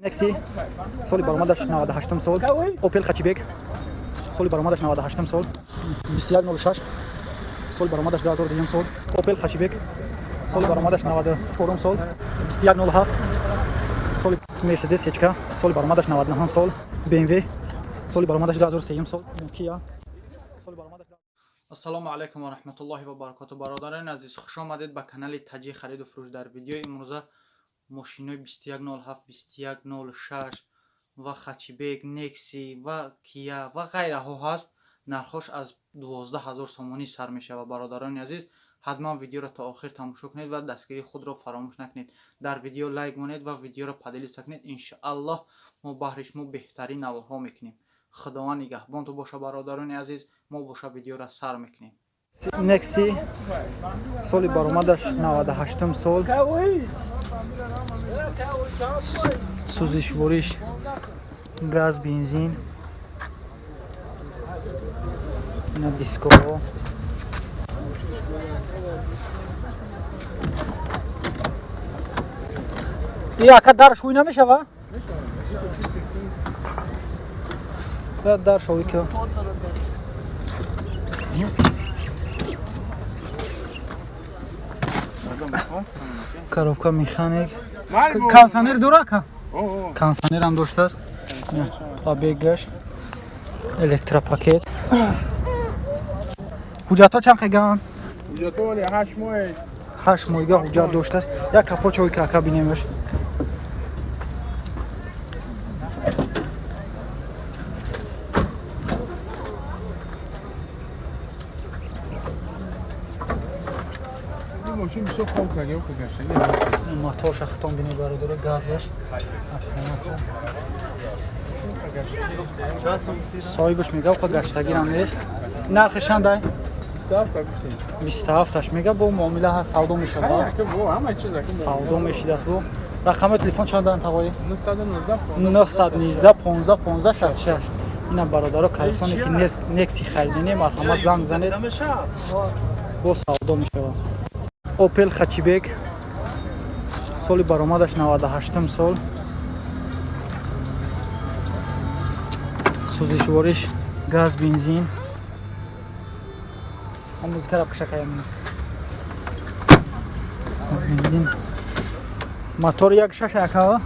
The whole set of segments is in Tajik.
Nexi соли баромадаш 98 сол. Opel Hatchback соли баромадаш 98 сол. 2106 соли баромадаш 2002 сол. Opel Hatchback соли баромадаш 94 сол. 2107 соли Mercedes HK соли баромадаш 99 сол. BMW соли баромадаш 2003 сол. Kia соли баромадаш. ассалому алайкум ва раҳматуллоҳи ва баракату. бародарони азиз, хуш омадед ба канали Таҷи хариду фурӯш. дар видеои имрӯза мошинои 2107, 2106 ва Hatchback, Nexi ва Kia ва ғайраҳо ҳаст. нархош аз 12000 сомонӣ сар мешавад. бародарони азиз, ҳатман видеоро то охир тамошо кунед ва дастгирии худро фаромӯш накунед. дар видео лайк монед ва видеоро падилиса кунед. иншоаллоҳ мо баҳри шумо беҳтарин наварҳо мекунем. худованд нигаҳбон то боша. бародарони азиз, мо боша видеоро сар мекунем. Nexi соли баромадаш 98 сол. сӯзишвориш газ, бензин. ина дискоҳо. яка дар шӯй намешава? дар шӯй ки коробка механик. Кондиционер дора ка? Кондиционер ҳам доштааст. Побегаш. Электропакет. ҳуҷҷатҳо чанд қеган? ҳуҷҷатҳо вале 8 моҳ. 8 моҳига ҳуҷҷат доштааст. Як капо чой кака бинемаш. Машин бисёр хом кардем, кагаштаги. Мотор шахтон бини бародаро газаш. Соҳибаш мега хо гаштаги ам нест. Нархи шандай? 27 мега бо муомила ҳаст, савдо мешавад. Савдо мешидаст бо. Рақами телефон чандан тавои? 919 15 15 66. ина бародаро кайсоне ки Nexi хайдине марҳамат занг занед. бо савдо мешавад. Opel Hatchback соли баромадаш 98 сол. сӯзишвориш газ, бензин. музика рабкашакаям. бензин. мотор 1.6 яка.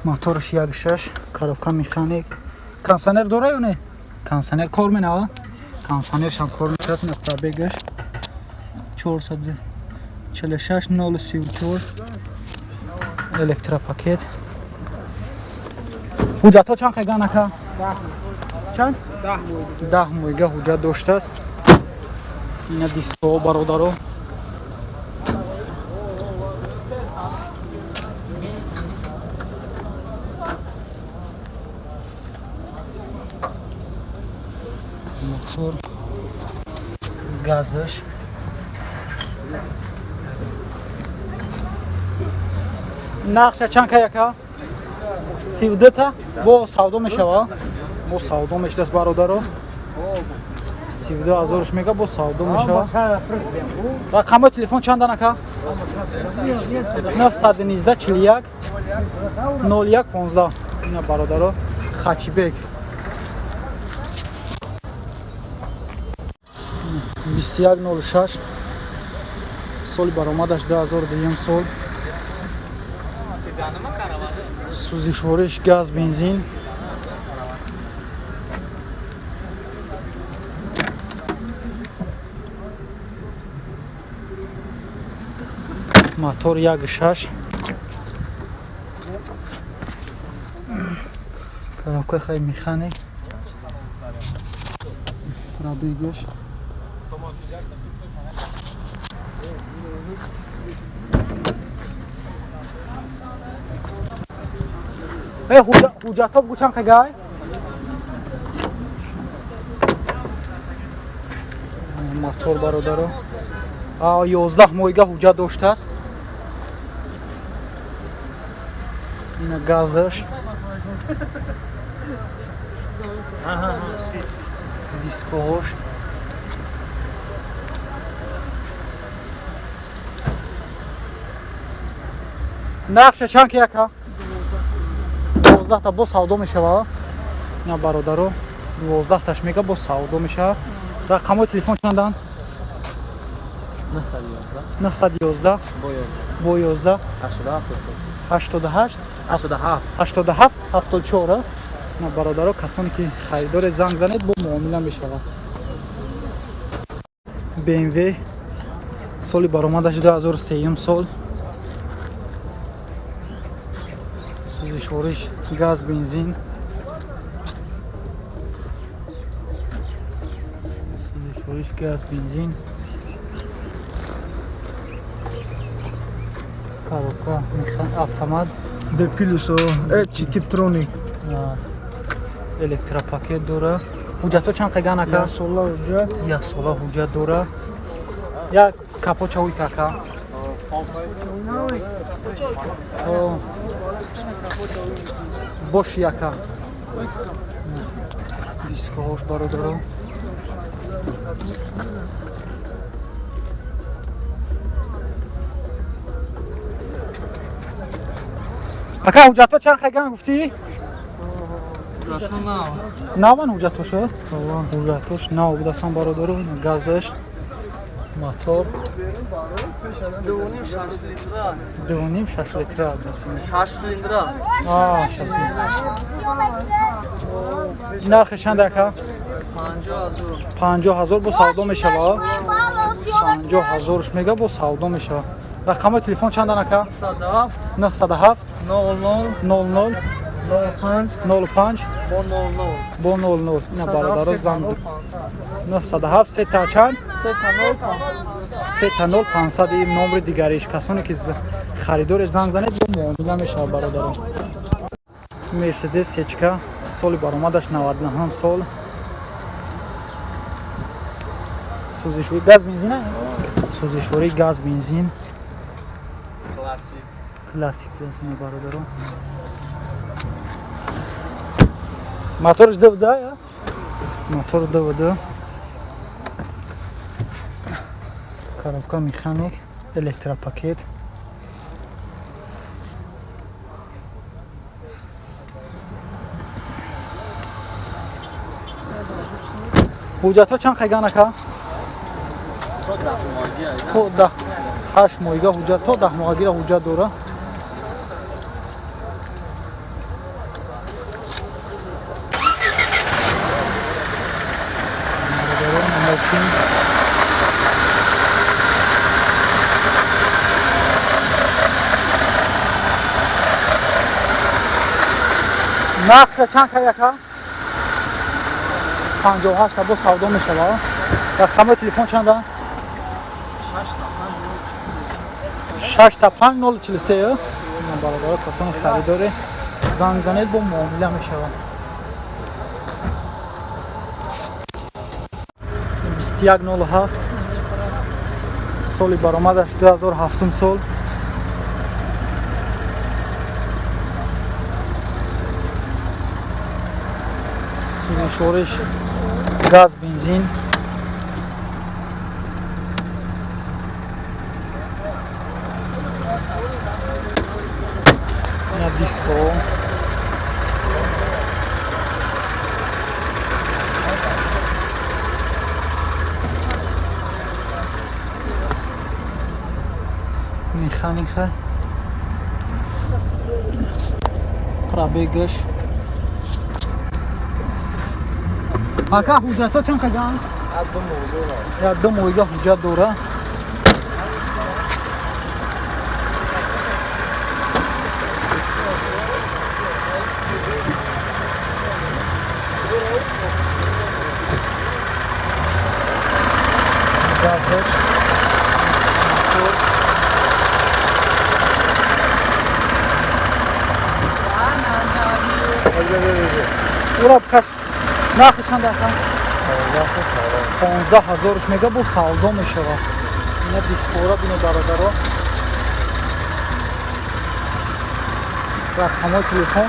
моторш 1.6. коробка механик. кондиционер дора ё не? кондиционер кор менава? кондиционерш ҳам кор мекунад. ина пробегаш 446 034. электропакет. ҳуҷҷатҳо чанд қеган ака? 10 моҳига ҳуҷҷат доштааст. ина дискоҳо бародаро. мотор газаш. нақша чанд ка яка? 32 та бо савдо мешава. бо савдо мешадаст бародаро. 32000 мега бо савдо мешава. рақами телефон чандан ака? 919 41 01 15. ина бародаро Hatchback 2106 соли баромадаш 2002 сол. сӯзишвориш газ, бензин. мотор 1.6. коробка хай механик. пробегаш. ҳуҷҷатҳо бугӯ чанд қегай? мотор бародаро 11 моҳига ҳуҷҷат доштааст. ина газаш. дискоҳош. нақша чанд ки яка? 12 تا бо савдо мешава. ина бародаро 12 таш мега бо савдо мешава. рақамои телефон чанданд? 911 бо 11 87 74 ина бародаро касоне ки харидори занг занед бо муомила мешавад. BMW соли баромадаш 2003 сол. сӯзишвориш газ бензин. сӯзишвориш газ бензин. коробка автомат. Депилусо, Tiptronic. электропакет дора. ҳуҷҷатҳо чанд қайган ака? 1 сола ҳуҷҷат. 1 сола ҳуҷҷат дора. як капочавуй кака. бош яка. дискаҳош бародаро. ака ҳуҷҷатҳо чанд қайган гуфтӣ? наван ҳуҷҷатҳоша? ҳуҷҷатҳош нав будасан бародаро. газаш мотор 2.5-6 литра. 6 цилиндра. нархи чанд ака? 50,000 бо савдо мешавад. 50,000 мега бо савдо мешавад. рақамои телефон чандан ака? 907 00 05 бо 00. ина бародаро занг 907 3 чанд 3 500 ин номри дигариш. касоне ки харидори занг занед бо муомила мешавад бародаро. мерседес сечка соли баромадаш 99 сол. сӯзишворӣ газ бензин а? сӯзишворӣ газ бензин. классик бародаро. моториш DVD я? мотор DVD. коробка механик, электропакет. ҳуҷҷатҳо чанд қайган ака? то 8 моҳига ҳуҷҷат, то 10 моҳигира ҳуҷҷат дора. нақша чанд қайяка? 58 та бо савдо мешавад. рақамои телефон чанда? 6 та 5043. ина бародаро касони харидори занг занед бо муомила мешавад. 2107 соли баромадаш 2007 сол. сӯзишвориш газ бензин. ина диско. механика. пробегаш. ака ҳуҷҷатҳо чанд қайган? 2 моҳига ҳуҷҷат дора. нархи чанд ака? 15,000 мега бо савдо мешавад. ина дискора бино бародаро. рақамои телефон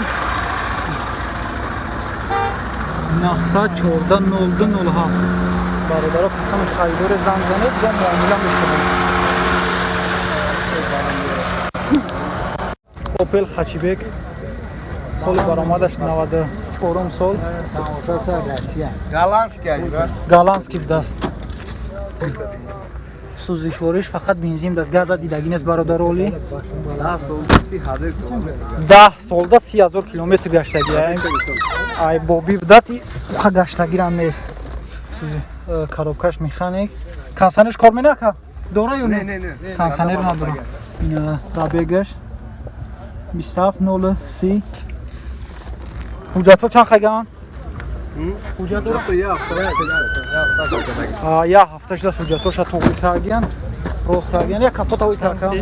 914 бародаро касони харидори занг занед бо муомила мешавад. Opel Hatchback соли баромадаш 94 сол. Голландский даст. Сӯзишвориш фақат бензин даст. Газа дидаги нест бародар оли. 10 солда 30,000 километр гаштаги. Ай боби даст уха гаштагирам нест. Коробкаш механик. Кондиционерш кор менака? Дора ё не? Кондиционер надора. Пробегаш 27:030. Ҳуҷҷатҳо чанд қайган? Ҳуҷҷатҳо я ҳафта шуда ҳуҷҷатҳоша тоғӣ кардиян. Рост кардиян. Як ҳафта тоғӣ кардам.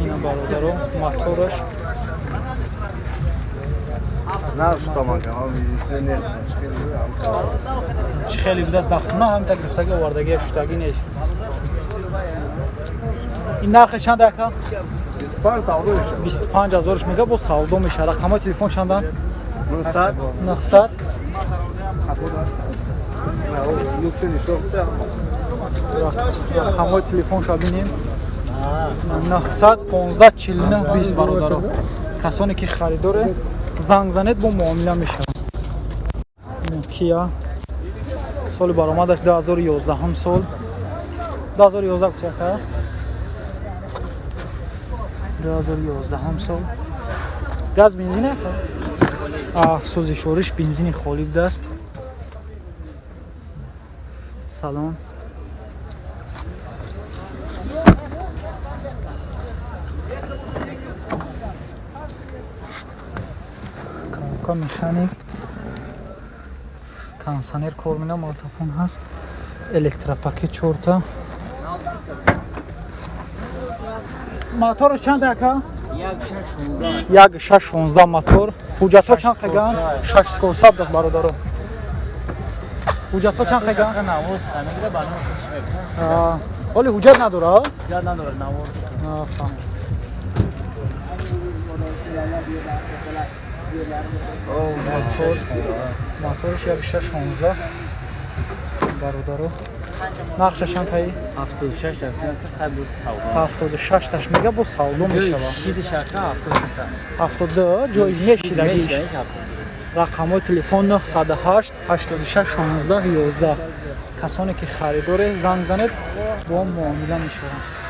Ина бародаро мотораш чӣ хеле будаст дахона ҳамта гирифтаги овардаги шудаги нест. ин нархи чанд ака? 25,000 мега бо савдо меша. Рақамои телефон чандан? 900 рақамои телефонша бинем. 900 15 49 20 бародаро. Касоне ки харидоре занг занед бо муомила мешавад. Kia соли баромадаш 2011 сол. 2011 кучака. 2011 сол. Газ бензин ака? Сӯзишвориш бензини холӣ будаст. Салон. Коробка механик. Кондиционер кор мена, маgnитофон ҳаст. Электропакет 4 та. Мотор чанд ака? 1.616 мотор. Ҳуҷҷатҳо чанд қайган? 6 скорсаб даст бародаро. ҳуҷҷатҳо чанд қайган? Оли ҳуҷҷат надора? ҳуҷҷат надора, навоз. Моториш 1.616 бародаро. Нақша чанд каи? 76 таш мега бо савдо мешавад. 72 ҷои мешидагиш. Рақамои телефон 908 86 16 11. Касоне ки харидоре занг занед бо муомила мешаванд.